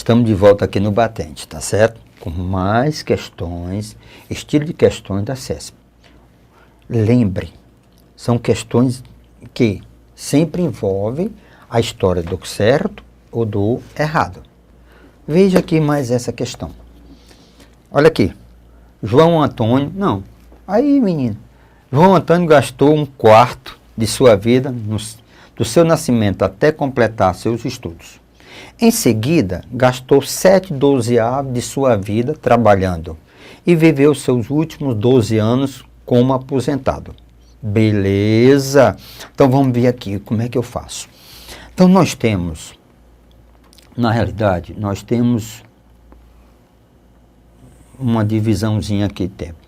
Estamos de volta aqui no Batente, tá certo? Com mais questões, estilo de questões da CESP. Lembre, são questões que sempre envolvem a história do certo ou do errado. Veja aqui mais essa questão. Olha aqui. João Antônio, não. Aí, menino. João Antônio gastou 1/4 de sua vida, do seu nascimento até completar seus estudos. Em seguida, gastou 7/12 de sua vida trabalhando e viveu seus últimos 12 anos como aposentado. Beleza? Então vamos ver aqui como é que eu faço. Então nós temos, na realidade, nós temos uma divisãozinha aqui de tempo.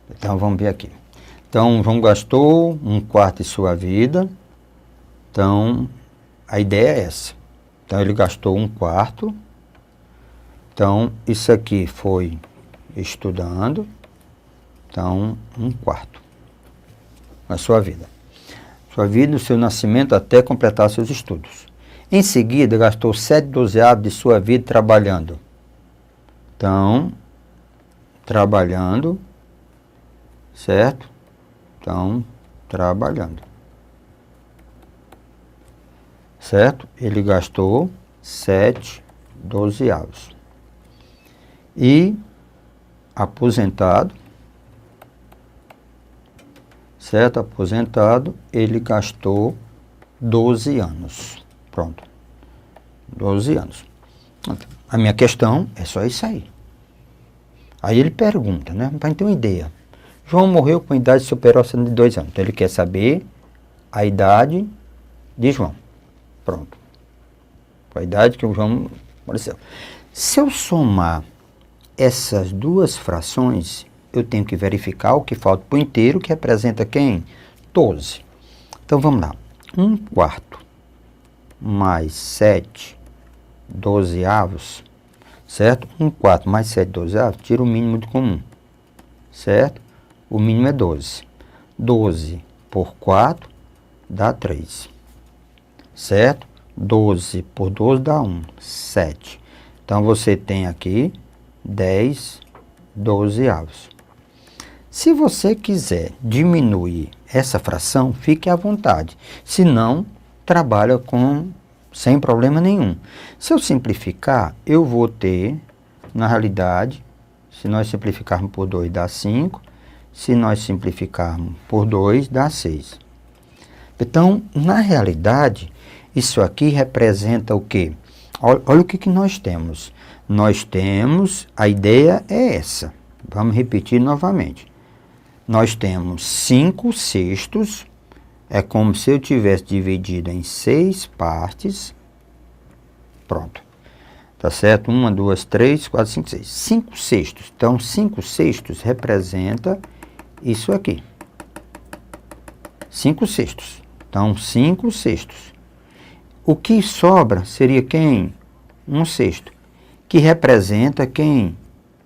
Então vamos ver aqui. Então João gastou 1/4 de sua vida. Então a ideia é essa. Então ele gastou 1/4. Então isso aqui foi estudando. Então 1/4 a sua vida. Sua vida, o seu nascimento até completar seus estudos. Em seguida gastou 7/12 de sua vida trabalhando. Então trabalhando, certo? Então trabalhando. Certo? Ele gastou 7/12. E aposentado, certo? Aposentado, ele gastou 12 anos. Pronto. 12 anos. A minha questão é só isso aí. Aí ele pergunta, né? Para ter uma ideia. João morreu com idade superior a 102 anos. Então ele quer saber a idade de João. Pronto. A idade que o João apareceu. Se eu somar essas duas frações, eu tenho que verificar o que falta para o inteiro, que representa quem? 12. Então vamos lá. 1/4 mais 7/12, certo? 1/4 mais 7/12, tira o mínimo de comum, certo? O mínimo é 12. 12 por 4 dá 3. Certo? 12 por 12 dá 1, 7. Então, você tem aqui 10/12. Se você quiser diminuir essa fração, fique à vontade. Se não, trabalha sem problema nenhum. Se eu simplificar, eu vou ter, na realidade, se nós simplificarmos por 2 dá 5. Se nós simplificarmos por 2 dá 6. Então, na realidade, isso aqui representa o quê? Olha o que nós temos. Nós temos, a ideia é essa. Vamos repetir novamente. Nós temos 5/6. É como se eu tivesse dividido em 6 partes. Pronto. Tá certo? 1, 2, 3, 4, 5, 6. 5/6. Então, 5/6 representa isso aqui. 5/6. Então, 5/6. O que sobra seria quem? 1/6. Que representa quem?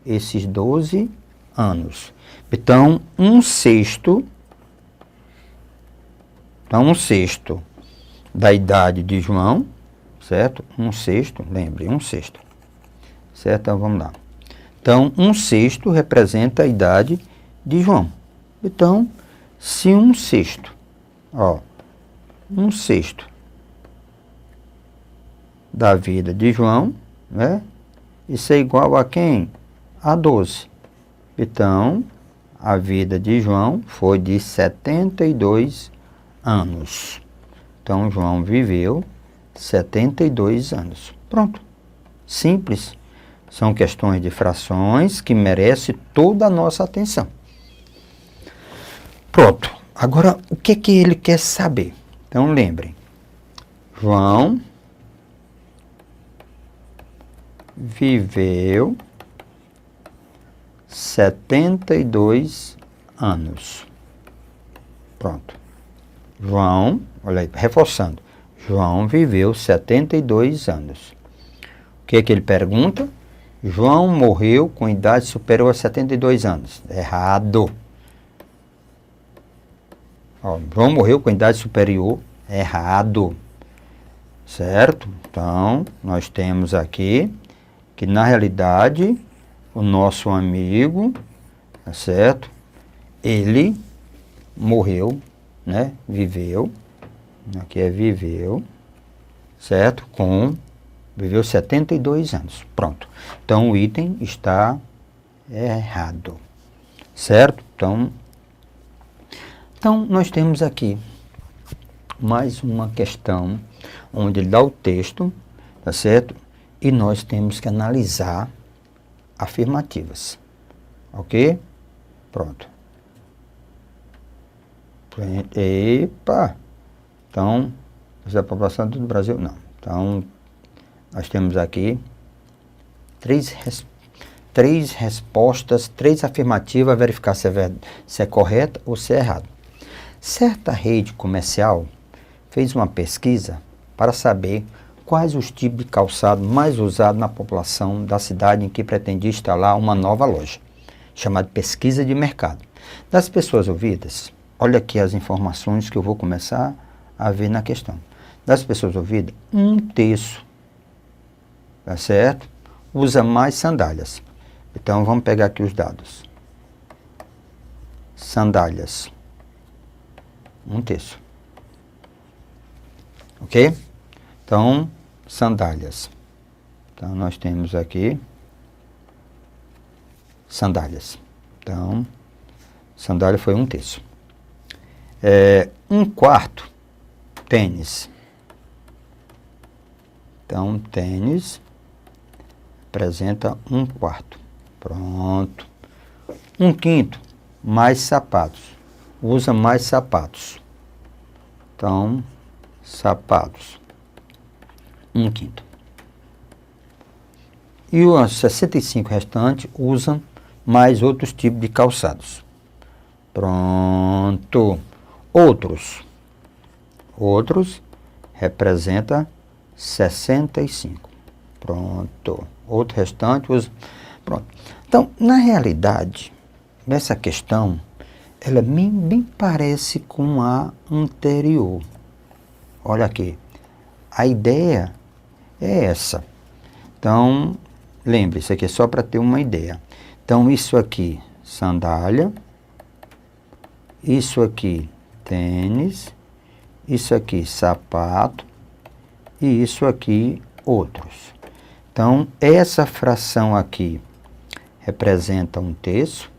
Esses 12 anos. Então, 1/6. Então, 1/6 da idade de João, certo? 1/6, lembre, 1/6. Certo? Então, vamos lá. Então, 1/6 representa a idade de João. Então, se 1/6, 1/6 da vida de João, né? Isso é igual a quem? A 12. Então, a vida de João foi de 72 anos. Então, João viveu 72 anos. Pronto. Simples. São questões de frações que merecem toda a nossa atenção. Pronto. Agora, o que ele quer saber? Então, lembrem. João viveu 72 anos. Pronto. João, olha aí, reforçando. João viveu 72 anos. O que ele pergunta? João morreu com idade superior a 72 anos. Errado. João morreu com idade superior. Errado. João morreu com idade superior a 72 anos. Errado. João morreu com idade superior a 72 anos. Errado. João morreu com idade superior a 72 anos. Errado. João morreu com idade superior a 72 anos. Errado. João morreu com idade superior a 72 anos. Errado. Vamos repetir novamente. certo? Então, nós temos aqui que, na realidade, o nosso amigo, tá certo? Ele morreu, né? Viveu, aqui é viveu, certo? Viveu 72 anos. Pronto. Então, o item está errado, certo? Então, nós temos aqui mais uma questão onde ele dá o texto, tá certo? E nós temos que analisar afirmativas, ok? Pronto. Epa! Então, essa é a população do Brasil? Não. Então, nós temos aqui três respostas, três afirmativas, verificar se é correta ou se é errado. Certa rede comercial fez uma pesquisa para saber quais os tipos de calçado mais usados na população da cidade em que pretendia instalar uma nova loja, chamada pesquisa de mercado. Das pessoas ouvidas, olha aqui as informações que eu vou começar a ver na questão. Das pessoas ouvidas, 1/3, tá certo? Usa mais sandálias. Então, vamos pegar aqui os dados. Sandálias. 1/3. Ok? Então, sandálias. Então, nós temos aqui sandálias. Então, sandália foi 1/3. 1/4, tênis. Então, tênis representa 1/4. Pronto. 1/5, mais sapatos. Usa mais sapatos. Então, sapatos. 1/5. E os 65 restantes usam mais outros tipos de calçados. Pronto. Outros representa 65. Pronto. Outro restante usa. Pronto. Então, na realidade, essa questão, ela bem parece com a anterior. Olha aqui. A ideia é essa. Então, lembre, isso aqui é só para ter uma ideia. Então, isso aqui, sandália. Isso aqui, tênis. Isso aqui, sapato. E isso aqui, outros. Então, essa fração aqui representa 1/3.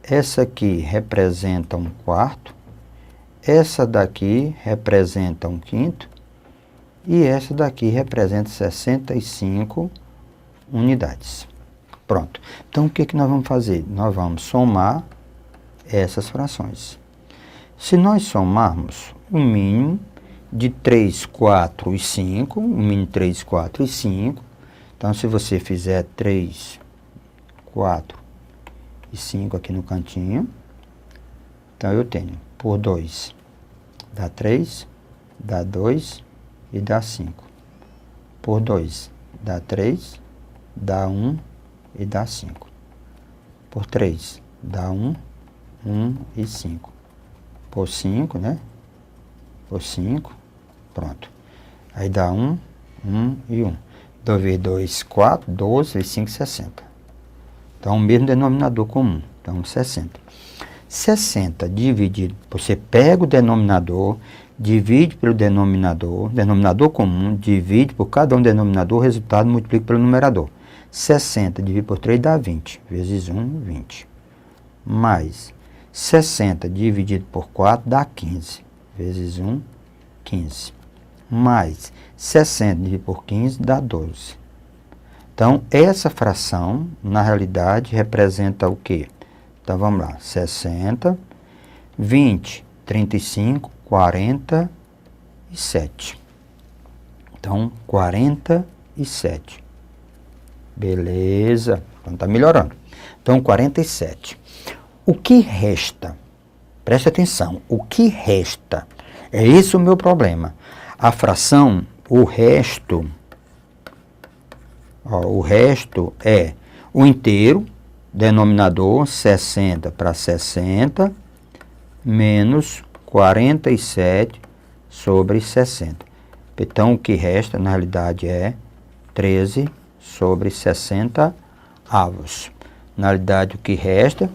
Essa aqui representa 1/4. Essa daqui representa 1/5. E essa daqui representa 65 unidades. Pronto. Então, o que nós vamos fazer? Nós vamos somar essas frações. Se nós somarmos o mínimo de 3, 4 e 5, o mínimo 3, 4 e 5, então, se você fizer 3, 4 e 5 aqui no cantinho, então eu tenho por 2 dá 3, dá 2 e dá 5. Por 2 dá 3, dá 1 e dá 5. Por 3 dá 1, 1 e 5. Por 5, né? Por 5, pronto. Aí dá 1, 1 e 1. 2 vezes 2, 4, 12 vezes 5, 60. Então, o mesmo denominador comum. Então, 60. 60 dividido, você pega o denominador, divide pelo denominador comum, divide por cada um denominador, o resultado multiplica pelo numerador. 60 dividido por 3 dá 20, vezes 1, 20. Mais 60 dividido por 4 dá 15, vezes 1, 15. Mais 60 dividido por 15 dá 12. Então, essa fração, na realidade, representa o quê? Então, vamos lá. 60, 20, 35, 47. Então, 47. Beleza. Então, está melhorando. Então, 47. O que resta? Preste atenção. O que resta? É esse o meu problema. A fração, o resto é o inteiro, denominador 60 para 60, menos 47 sobre 60. Então, o que resta, na realidade, é 13 sobre 60 avos. Na realidade, o que resta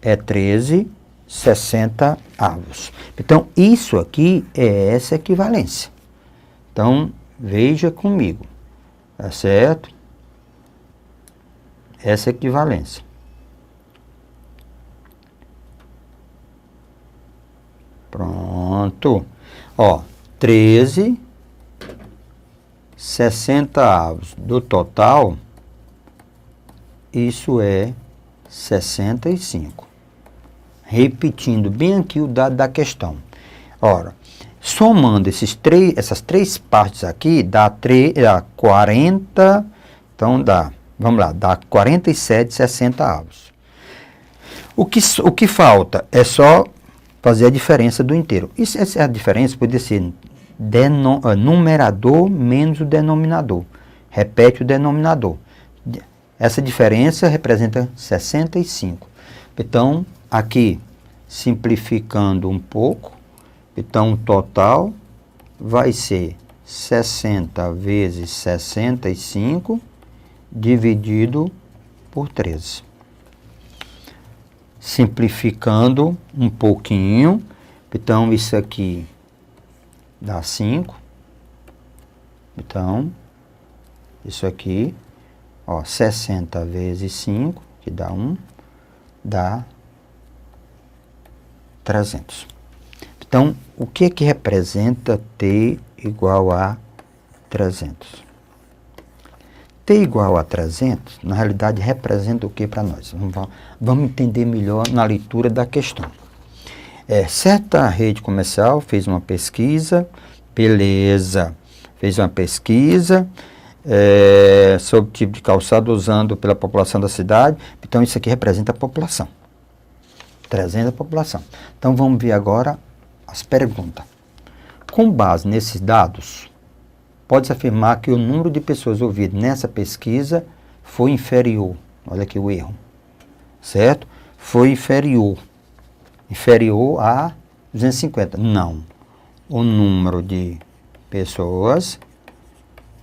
é 13 60 avos. Então, isso aqui é essa equivalência. Então, veja comigo, tá certo? Essa equivalência. Pronto. Ó, 13 60 avos do total, isso é 65. Repetindo bem aqui o dado da questão. Ora, somando essas três partes aqui, dá 40, então vamos lá, dá 47,60 avos. O que falta é só fazer a diferença do inteiro. Essa diferença pode ser numerador menos o denominador. Repete o denominador. Essa diferença representa 65. Então, aqui, simplificando um pouco, então o total vai ser 60 vezes 65 dividido por 13. Simplificando um pouquinho, então isso aqui dá 5. Então, isso aqui, ó, 60 vezes 5, que dá 1, dá 300. Então, o que que representa T igual a 300? T igual a 300, na realidade, representa o que para nós? Vamos entender melhor na leitura da questão. Certa rede comercial fez uma pesquisa, beleza, fez uma pesquisa sobre o tipo de calçado usando pela população da cidade, então isso aqui representa a população, 300 a população. Então vamos ver agora as perguntas. Com base nesses dados, pode-se afirmar que o número de pessoas ouvidas nessa pesquisa foi inferior, olha aqui o erro, certo? Foi inferior a 250. Não. O número de pessoas,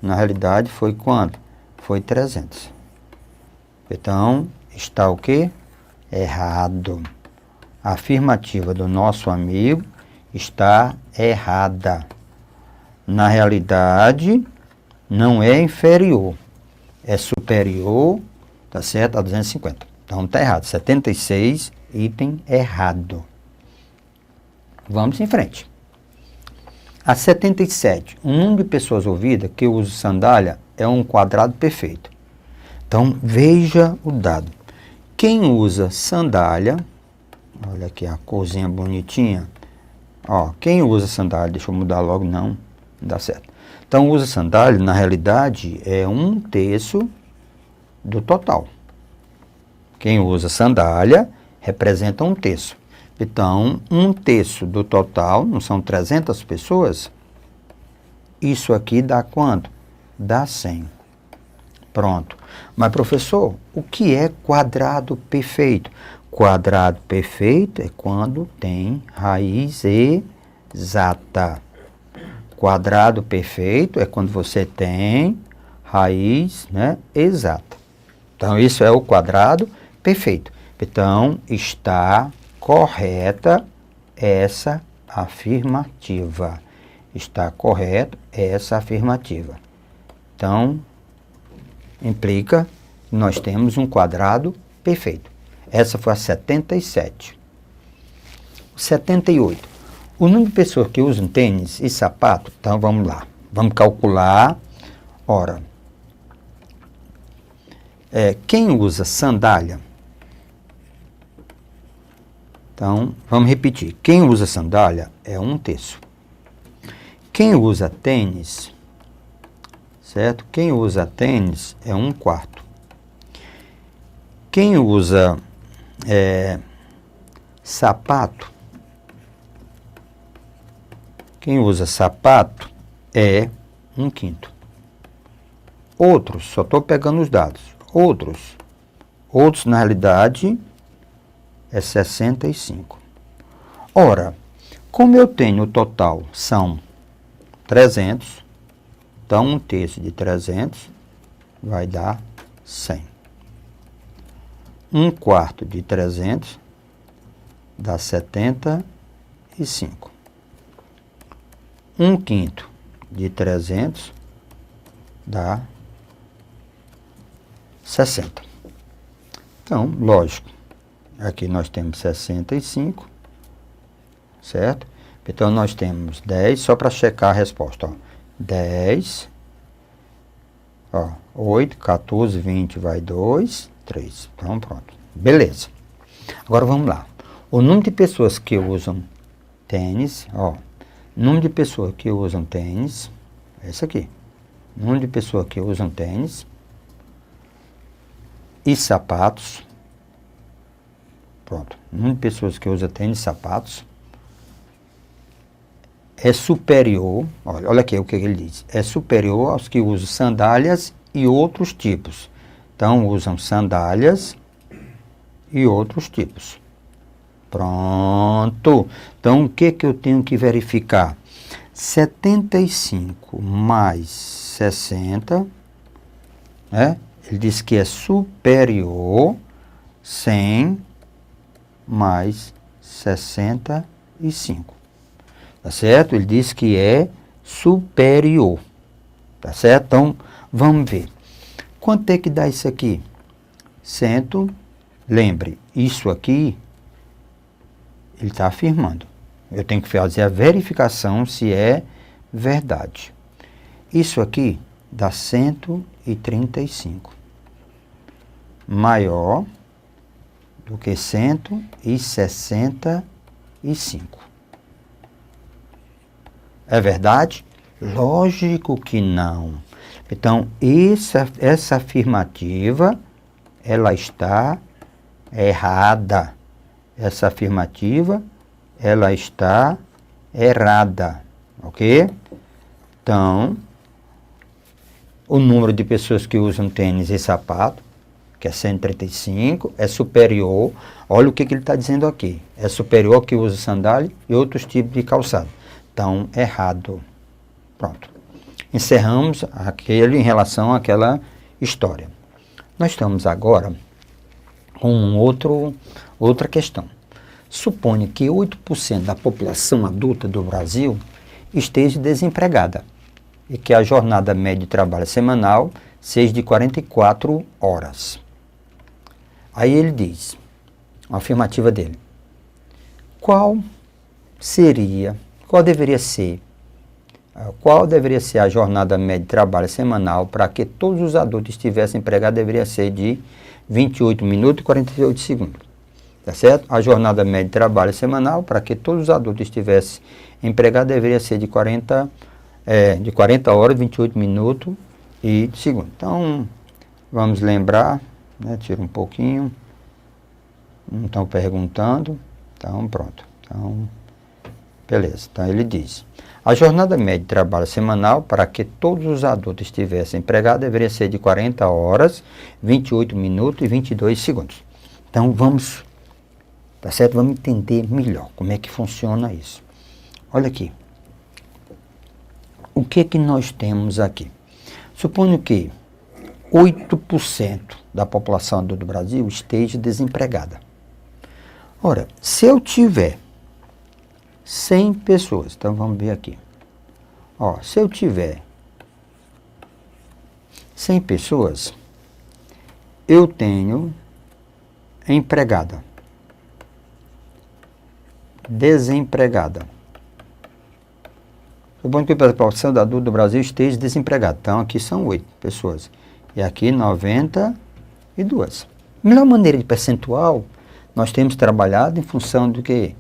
na realidade, foi quanto? Foi 300. Então, está o quê? Errado. A afirmativa do nosso amigo está errada. Na realidade, não é inferior. É superior, tá certo? A 250. Então, está errado. 76, item errado. Vamos em frente. A 77. O número de pessoas ouvidas que usa sandália é um quadrado perfeito. Então, veja o dado. Quem usa sandália, olha aqui a corzinha bonitinha. Ó, quem usa sandália, deixa eu mudar logo, não dá certo. Então, usa sandália, na realidade, é 1/3 do total. Quem usa sandália representa 1/3. Então, 1/3 do total, não são 300 pessoas? Isso aqui dá quanto? Dá 100. Pronto. Mas, professor, o que é quadrado perfeito? Quadrado perfeito é quando tem raiz exata. Quadrado perfeito é quando você tem raiz, né, exata. Então, isso é o quadrado perfeito. Então, está correta essa afirmativa. Está correta essa afirmativa. Então, implica que nós temos um quadrado perfeito. Essa foi a 77. 78. O número de pessoas que usam tênis e sapato, então vamos lá. Vamos calcular. Ora, quem usa sandália? Então, vamos repetir. Quem usa sandália é 1/3. Quem usa tênis, certo? Quem usa tênis é 1/4. Quem usa sapato, é 1/5. Outros, só estou pegando os dados. Outros, na realidade, é 65. Ora, como eu tenho o total, são 300, Então, 1/3 de 300 vai dar 100. 1/4 de 300 dá 75. 1/5 de 300 dá 60. Então, lógico, aqui nós temos 65, certo? Então, nós temos 10, só para checar a resposta, ó. 10, ó, 8, 14, 20 vai 2, 3. Então, pronto. Beleza. Agora, vamos lá. O número de pessoas que usam tênis, ó, número de pessoas que usam tênis, é esse aqui. Número de pessoas que usam tênis e sapatos. Pronto. Número de pessoas que usam tênis e sapatos é superior, olha aqui o que ele diz, é superior aos que usam sandálias e outros tipos. Então, usam sandálias e outros tipos. Pronto. Então, o que eu tenho que verificar? 75 mais 60, né? Ele diz que é superior 100 mais 65. Tá certo? Ele diz que é superior. Tá certo? Então, vamos ver. Quanto é que dá isso aqui? 100. Lembre, isso aqui, ele está afirmando. Eu tenho que fazer a verificação se é verdade. Isso aqui dá 135. Maior do que 165. É verdade? Lógico que não. Então, essa afirmativa, ela está errada. Essa afirmativa, ela está errada. Ok? Então, o número de pessoas que usam tênis e sapato, que é 135, é superior. Olha o que ele está dizendo aqui. É superior ao que usa sandália e outros tipos de calçado. Então, errado. Pronto. Encerramos aquele em relação àquela história. Nós estamos agora com outra questão. Suponha que 8% da população adulta do Brasil esteja desempregada e que a jornada média de trabalho semanal seja de 44 horas. Aí ele diz, a afirmativa dele, qual deveria ser a jornada média de trabalho semanal para que todos os adultos estivessem empregados? Deveria ser de 28 minutos e 48 segundos. Tá certo? A jornada média de trabalho semanal para que todos os adultos estivessem empregados deveria ser de 40 horas, 28 minutos e segundos. Então, vamos lembrar, né? Tira um pouquinho. Não estão perguntando. Então, pronto. Então, beleza. Então, ele diz, a jornada média de trabalho semanal para que todos os adultos estivessem empregados deveria ser de 40 horas, 28 minutos e 22 segundos. Então, vamos, tá certo? Vamos entender melhor como é que funciona isso. Olha aqui. O que nós temos aqui? Suponho que 8% da população do Brasil esteja desempregada. Ora, se eu tiver 100 pessoas, então vamos ver aqui. Ó, se eu tiver 100 pessoas, eu tenho empregada, desempregada. Suponho que a população adulta do Brasil esteja desempregada. Então, aqui são 8 pessoas. E aqui 92. A melhor maneira de percentual, nós temos trabalhado em função do quê?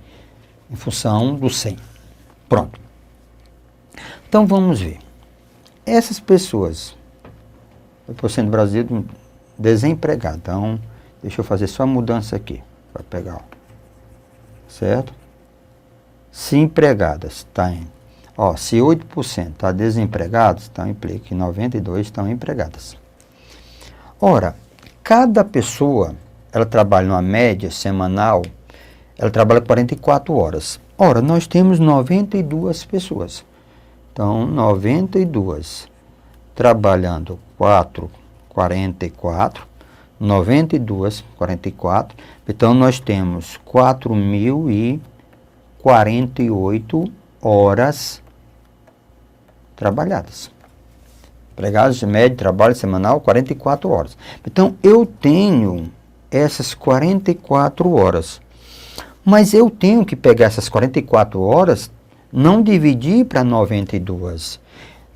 Em função do 100. Pronto. Então, vamos ver. Essas pessoas, a população do Brasil desempregada. Então, deixa eu fazer só a mudança aqui. Para pegar, ó. Certo? Se empregadas, tá em... Ó, se 8% está desempregados, então implica que 92 estão empregadas. Ora, cada pessoa, ela trabalha numa média semanal, ela trabalha 44 horas. Ora, nós temos 92 pessoas. Então, 92 trabalhando 4, 44, 92, 44. Então, nós temos 4.048 horas trabalhadas. Empregados de médio trabalho semanal, 44 horas. Então, eu tenho essas 44 horas. Mas eu tenho que pegar essas 44 horas, não dividir para 92.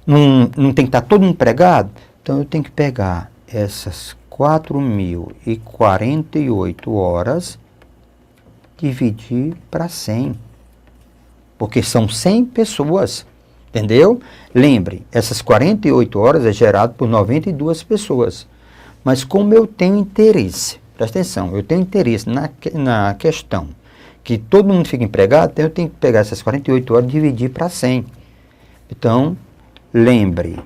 Não tem que estar todo empregado? Então, eu tenho que pegar essas 4.048 horas, dividir para 100. Porque são 100 pessoas. Entendeu? Lembre, essas 48 horas é gerado por 92 pessoas. Mas como eu tenho interesse, presta atenção, eu tenho interesse na questão que todo mundo fica empregado, então eu tenho que pegar essas 48 horas e dividir para 100. Então, lembre,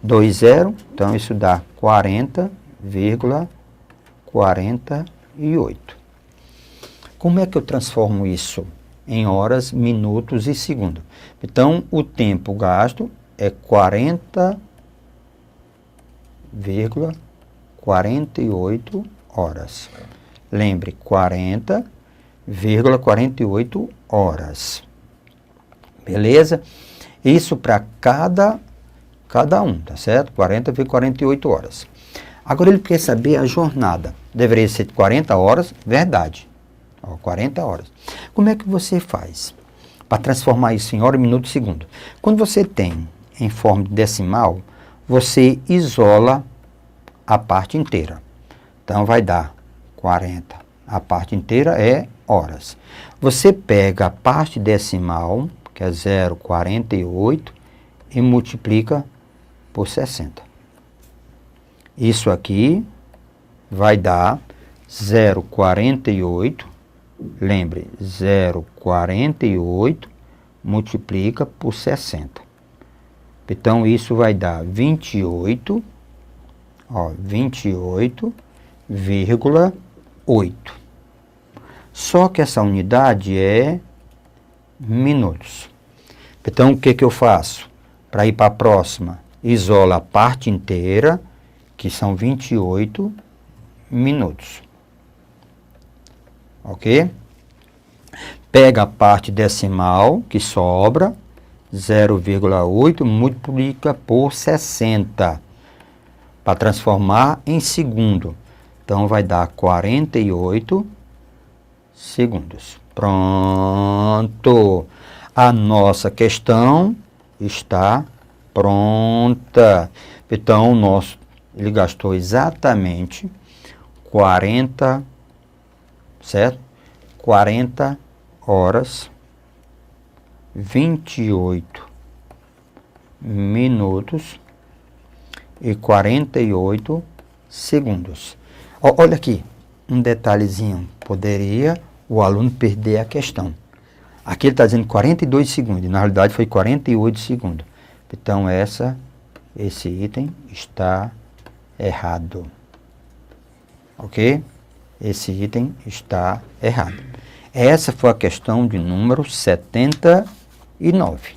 20, então isso dá 40,48. Como é que eu transformo isso em horas, minutos e segundos? Então, o tempo gasto é 40,48 horas. Lembre, 40,48 horas. Beleza? Isso para cada um, tá certo? 40,48 horas. Agora ele quer saber a jornada. Deveria ser 40 horas, verdade. 40 horas. Como é que você faz para transformar isso em hora, minuto e segundo? Quando você tem em forma de decimal, você isola a parte inteira. Então, vai dar 40. A parte inteira é horas. Você pega a parte decimal, que é 0,48, e multiplica por 60. Isso aqui vai dar 0,48. Lembre, 0,48 multiplica por 60. Então, isso vai dar 28,8. Só que essa unidade é minutos. Então, o que eu faço? Para ir para a próxima, isola a parte inteira, que são 28 minutos. Ok? Pega a parte decimal que sobra, 0,8, multiplica por 60, para transformar em segundo. Então, vai dar 48 segundos. Pronto! A nossa questão está pronta. Então, ele gastou exatamente 40, certo? 40 horas, 28 minutos e 48 segundos. Olha aqui, um detalhezinho. Poderia o aluno perder a questão. Aqui ele está dizendo 42 segundos, na realidade foi 48 segundos. Então, esse item está errado. Ok? Esse item está errado. Essa foi a questão de número 79.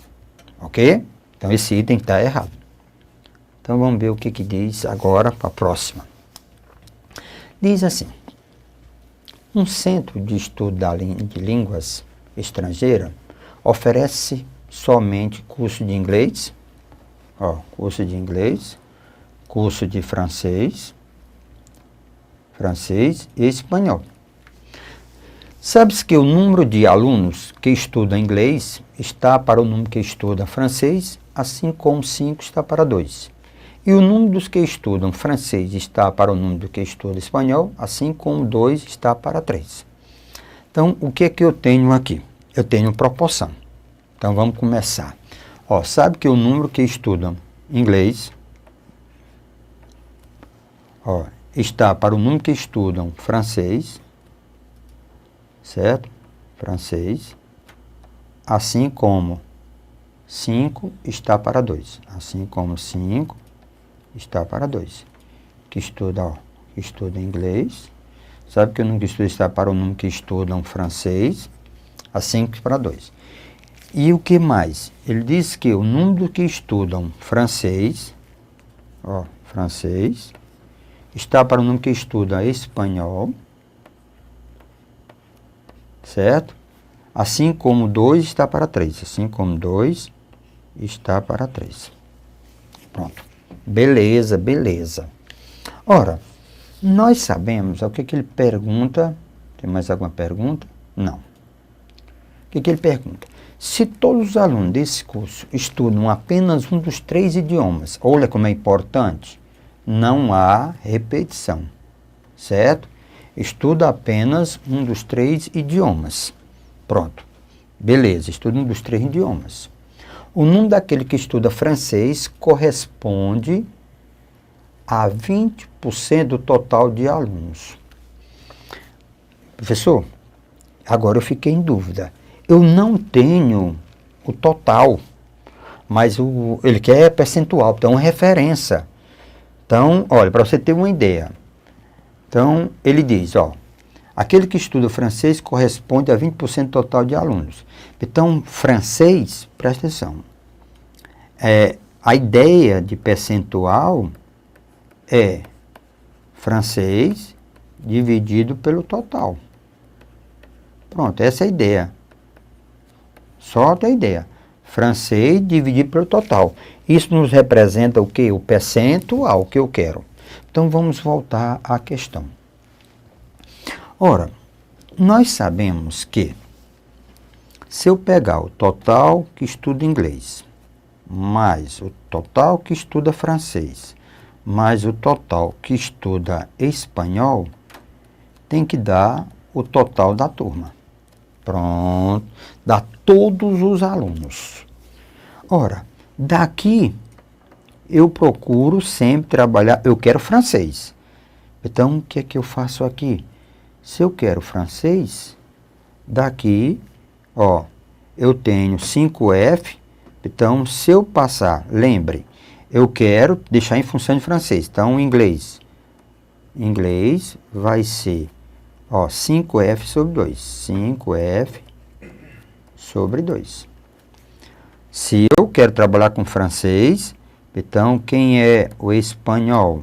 Ok? Então, esse item está errado. Então, vamos ver o que diz agora para a próxima. Diz assim: um centro de estudo de línguas estrangeiras oferece somente curso de inglês, curso de inglês, curso de francês e espanhol. Sabe-se que o número de alunos que estudam inglês está para o número que estuda francês, assim como 5 está para 2. E o número dos que estudam francês está para o número do que estuda espanhol, assim como 2 está para 3. Então, o que é que eu tenho aqui? Eu tenho proporção. Então, vamos começar. Sabe que o número que estudam inglês está para o número que estudam francês, certo? Francês, assim como 5 está para 2. Assim como 5 está para 2. Que estuda inglês. Sabe que o número que estuda está para o número que estudam francês, a 5 para 2. E o que mais? Ele diz que o número que estudam francês Ó, francês. Está para o número que estuda espanhol. Certo? Assim como 2 está para 3. Assim como 2 está para 3. Pronto. Beleza, beleza. Ora, nós sabemos, o que ele pergunta? Tem mais alguma pergunta? Não. O que ele pergunta? Se todos os alunos desse curso estudam apenas um dos 3 idiomas, olha como é importante, não há repetição, certo? Estuda apenas um dos 3 idiomas. Pronto. Beleza, estuda um dos 3 idiomas. O número daquele que estuda francês corresponde a 20% do total de alunos. Professor, agora eu fiquei em dúvida. Eu não tenho o total, mas ele quer percentual, então referência. Então, olha, para você ter uma ideia. Então, ele diz, ó, aquele que estuda francês corresponde a 20% do total de alunos. Então, francês, presta atenção, a ideia de percentual é francês dividido pelo total. Pronto, essa é a ideia. Só a ideia. Francês dividido pelo total. Isso nos representa o quê? O percentual que eu quero. Então, vamos voltar à questão. Ora, nós sabemos que se eu pegar o total que estuda inglês, mais o total que estuda francês, mais o total que estuda espanhol, tem que dar o total da turma. Pronto, dá todos os alunos. Ora, daqui eu procuro sempre trabalhar, eu quero francês. Então, o que é que eu faço aqui? Se eu quero francês, daqui, ó, eu tenho 5F, então se eu passar, lembre, eu quero deixar em função de francês, então inglês vai ser, ó, 5F sobre 2, 5F sobre 2. Se eu quero trabalhar com francês, então quem é o espanhol?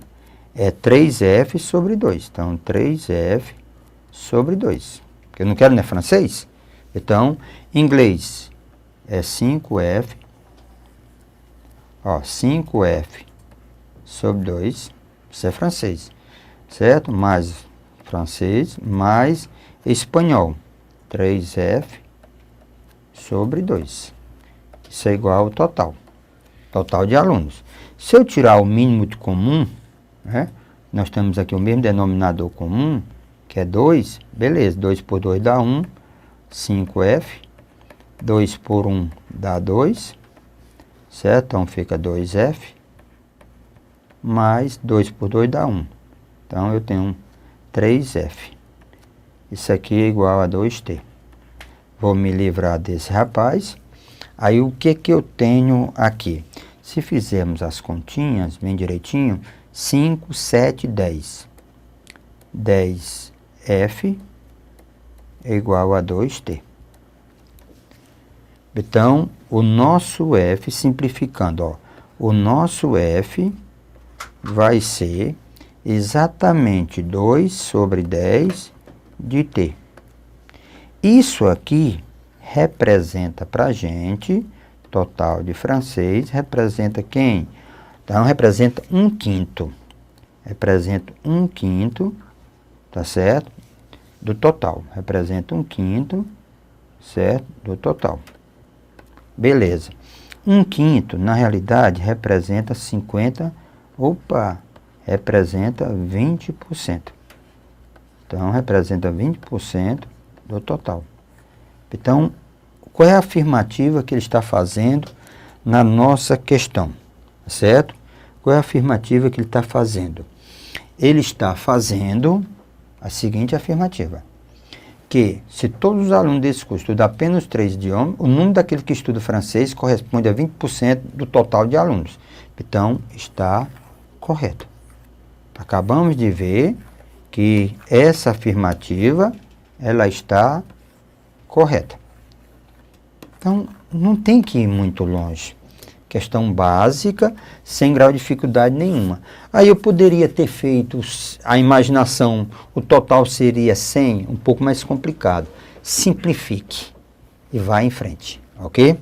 É 3F sobre 2, então 3F sobre 2, porque eu não quero, né, francês? Então, inglês é 5F, ó, 5F sobre 2, isso é francês, certo? Mais francês, mais espanhol, 3F sobre 2, isso é igual ao total de alunos. Se eu tirar o mínimo de comum, né, nós temos aqui o mesmo denominador comum, que é 2, beleza, 2 por 2 dá 1, 5F, 2 por 1 dá 2, certo? Então fica 2F, mais 2 por 2 dá 1. Então eu tenho 3F. Isso aqui é igual a 2T. Vou me livrar desse rapaz. Aí o que que eu tenho aqui? Se fizermos as continhas bem direitinho, 5, 7, 10. 10F é igual a 2T. Então, o nosso F, simplificando, ó, o nosso F vai ser exatamente 2 sobre 10 de T. Isso aqui representa para a gente, total de francês, representa quem? Então, representa 1/5. Representa 1/5, tá certo? Do total. Representa 1/5, certo? Do total. Beleza. 1/5, na realidade, representa 50, representa 20%. Então, representa 20% do total. Então, qual é a afirmativa que ele está fazendo na nossa questão? Certo? Qual é a afirmativa que ele está fazendo? Ele está fazendo a seguinte afirmativa: que se todos os alunos desse curso estudam apenas 3 idiomas, o número daquele que estuda francês corresponde a 20% do total de alunos. Então, está correto. Acabamos de ver que essa afirmativa, ela está correta. Então, não tem que ir muito longe. questão básica, sem grau de dificuldade nenhuma. Aí eu poderia ter feito a imaginação, o total seria 100, um pouco mais complicado. Simplifique e vá em frente, ok?